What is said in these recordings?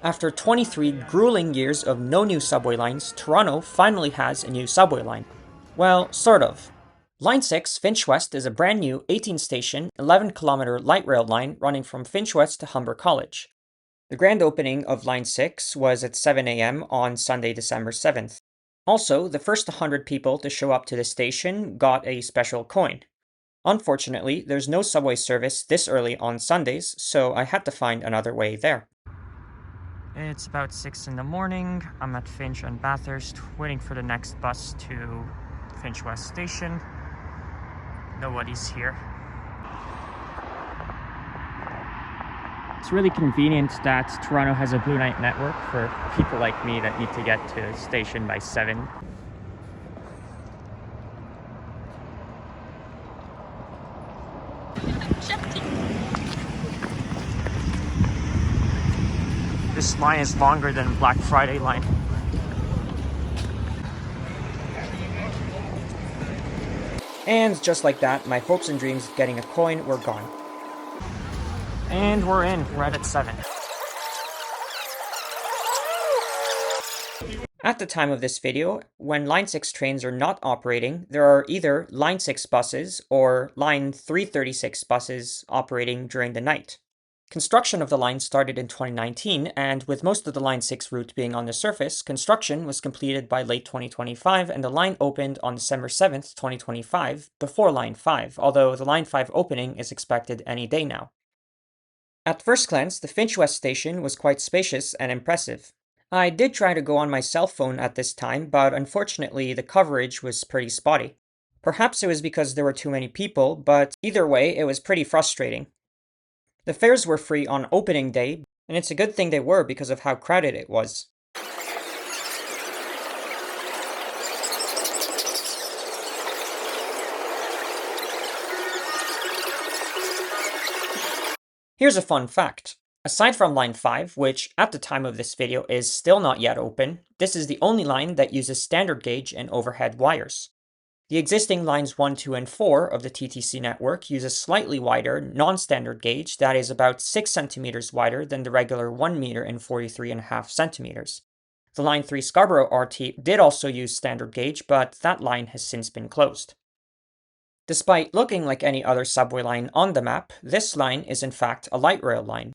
After 23 grueling years of no new subway lines, Toronto finally has a new subway line. Well, sort of. Line 6, Finch West, is a brand new 18-station, 11-kilometer light rail line running from Finch West to Humber College. The grand opening of Line 6 was at 7 a.m. on Sunday, December 7th. Also, the first 100 people to show up to the station got a special coin. Unfortunately, there's no subway service this early on Sundays, so I had to find another way there. It's about 6 in the morning. I'm at Finch and Bathurst, waiting for the next bus to Finch West Station. Nobody's here. It's really convenient that Toronto has a Blue Night network for people like me that need to get to the station by 7. This line is longer than Black Friday line. And just like that, my hopes and dreams of getting a coin were gone. And we're in, right at 7. At the time of this video, when Line 6 trains are not operating, there are either Line 6 buses or Line 336 buses operating during the night. Construction of the line started in 2019, and with most of the Line 6 route being on the surface, construction was completed by late 2025 and the line opened on December 7th, 2025, before Line 5, although the Line 5 opening is expected any day now. At first glance, the Finch West station was quite spacious and impressive. I did try to go on my cell phone at this time, but unfortunately the coverage was pretty spotty. Perhaps it was because there were too many people, but either way, it was pretty frustrating. The fares were free on opening day, and it's a good thing they were because of how crowded it was. Here's a fun fact. Aside from Line 5, which at the time of this video is still not yet open, this is the only line that uses standard gauge and overhead wires. The existing lines 1, 2, and 4 of the TTC network use a slightly wider, non-standard gauge that is about 6 centimeters wider than the regular 1 meter and 43.5 centimeters. The Line 3 Scarborough RT did also use standard gauge, but that line has since been closed. Despite looking like any other subway line on the map, this line is in fact a light rail line.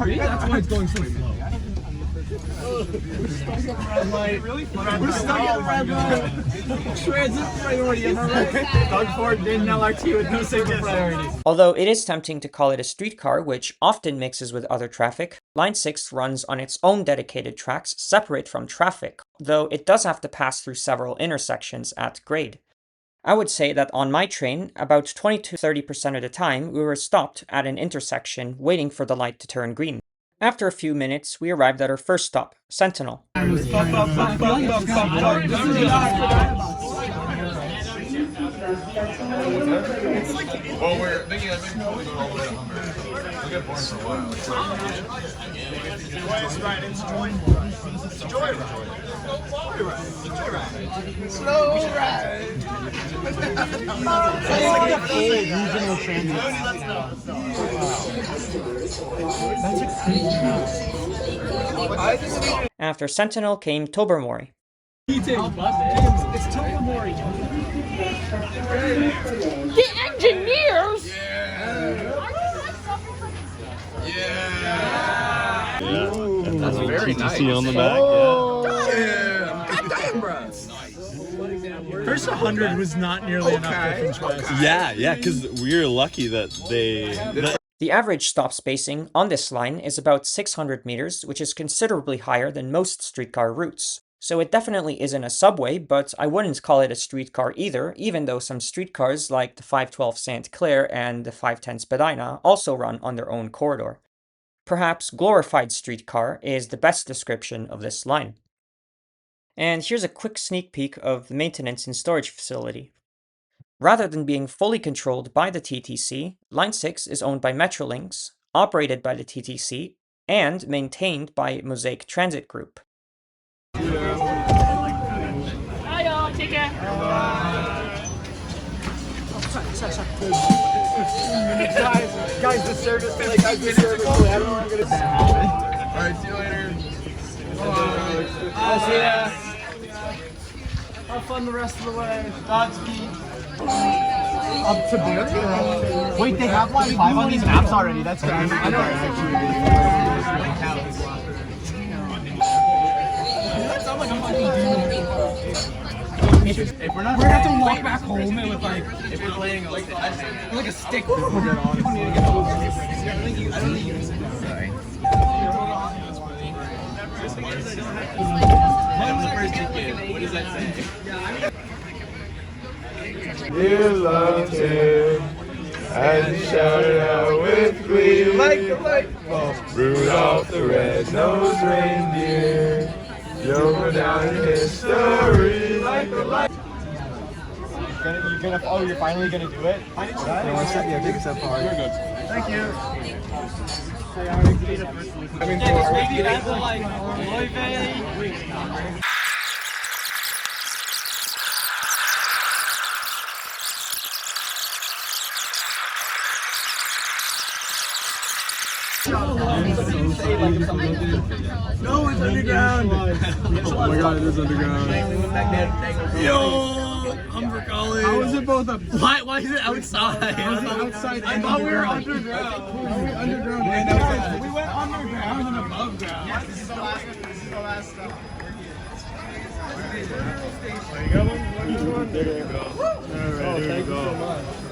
That's why it's going so slow. Red light. We're stuck at the red light. Transit priority, am I right? Doug Ford did an LRT with no signal priority. Although it is tempting to call it a streetcar, which often mixes with other traffic, Line 6 runs on its own dedicated tracks separate from traffic, though it does have to pass through several intersections at grade. I would say that on my train, about 20 to 30% of the time, we were stopped at an intersection waiting for the light to turn green. After a few minutes, we arrived at our first stop, Sentinel. Well, we're thinking of probably going all the way to Humber. We'll get bored for a while. It's a joyride. Slow ride. It's like the full regional transit. After Sentinel came Tobermory. It's Tobermory. The engineers! Yeah. That's very nice. TTC on the back. First 100 was not nearly enough for Finch West. Yeah, because we were lucky that they. The average stop spacing on this line is about 600 meters, which is considerably higher than most streetcar routes. So it definitely isn't a subway, but I wouldn't call it a streetcar either, even though some streetcars like the 512 St. Clair and the 510 Spadina also run on their own corridor. Perhaps glorified streetcar is the best description of this line. And here's a quick sneak peek of the maintenance and storage facility. Rather than being fully controlled by the TTC, Line 6 is owned by Metrolinx, operated by the TTC, and maintained by Mosaic Transit Group. Hiya, take care. Guys, the service, guys, the service. Everyone gonna Alright, see you later. I'll see ya. Have fun the rest of the way. Godspeed. Up to there? Wait, they have line 5 on these maps already. That's great. I know. If we're not, we're gonna have to walk back home and with like, if we're playing like a stick. We're good on. I don't think you. Sorry. That was the first ticket. What does that say? You loved him, and you shouted out with glee, like the light bulb. Rudolph the red-nosed reindeer, you'll go down in history like the light. You're finally gonna do it? Yeah, take a step forward. You're good. Thank you. No, it's underground. Oh my god, it is underground. Yo, Humber College. How is it both up? Why is it outside? How is it outside? I thought we were underground. Underground. We went underground and above ground. Yes, this is the last. This is the last stop. You got one? There you go. All right, there you go.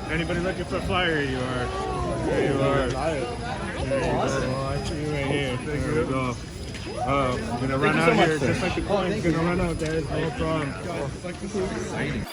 Anybody looking for a flyer? Here you are. There you are. There you go. Right here. There you go. I'm gonna run out here just like the coin's gonna run out there. No problem. This is exciting.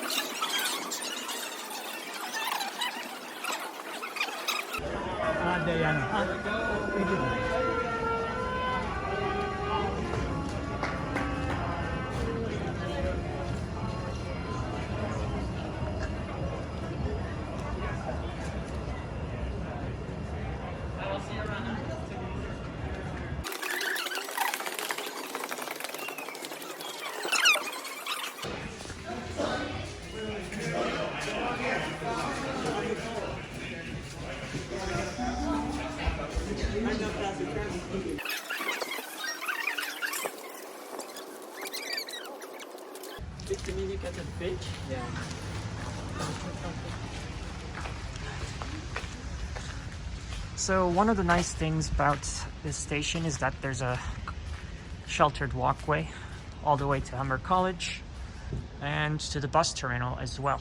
At the Finch? Yeah. So one of the nice things about this station is that there's a sheltered walkway all the way to Humber College and to the bus terminal as well.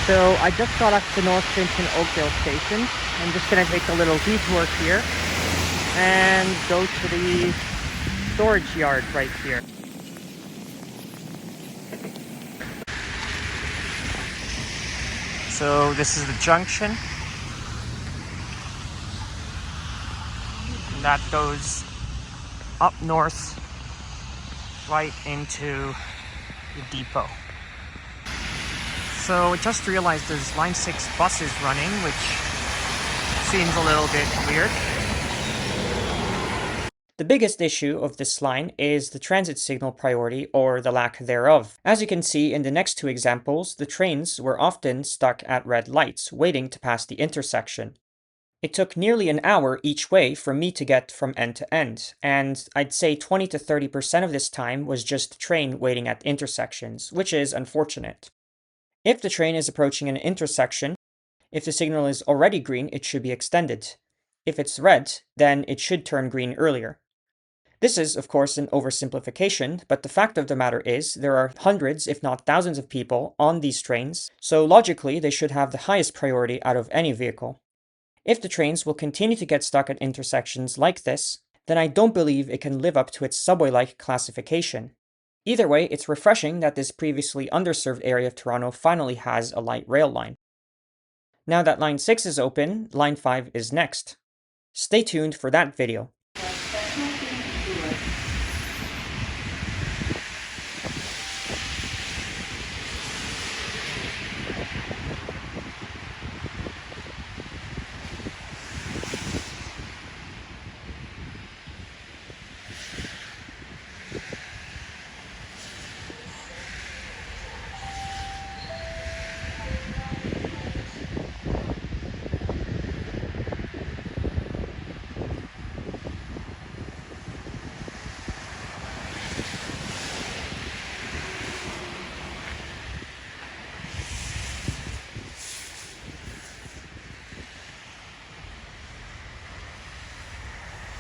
So I just got off the North Finch and Oakdale station. I'm just going to take a little detour here and go to the storage yard right here. So this is the junction. And that goes up north right into the depot. So I just realized there's Line 6 buses running, which seems a little bit weird. The biggest issue of this line is the transit signal priority, or the lack thereof. As you can see in the next two examples, the trains were often stuck at red lights, waiting to pass the intersection. It took nearly an hour each way for me to get from end to end, and I'd say 20 to 30% of this time was just the train waiting at intersections, which is unfortunate. If the train is approaching an intersection, if the signal is already green, it should be extended. If it's red, then it should turn green earlier. This is, of course, an oversimplification, but the fact of the matter is there are hundreds, if not thousands of people on these trains, so logically they should have the highest priority out of any vehicle. If the trains will continue to get stuck at intersections like this, then I don't believe it can live up to its subway-like classification. Either way, it's refreshing that this previously underserved area of Toronto finally has a light rail line. Now that Line 6 is open, Line 5 is next. Stay tuned for that video.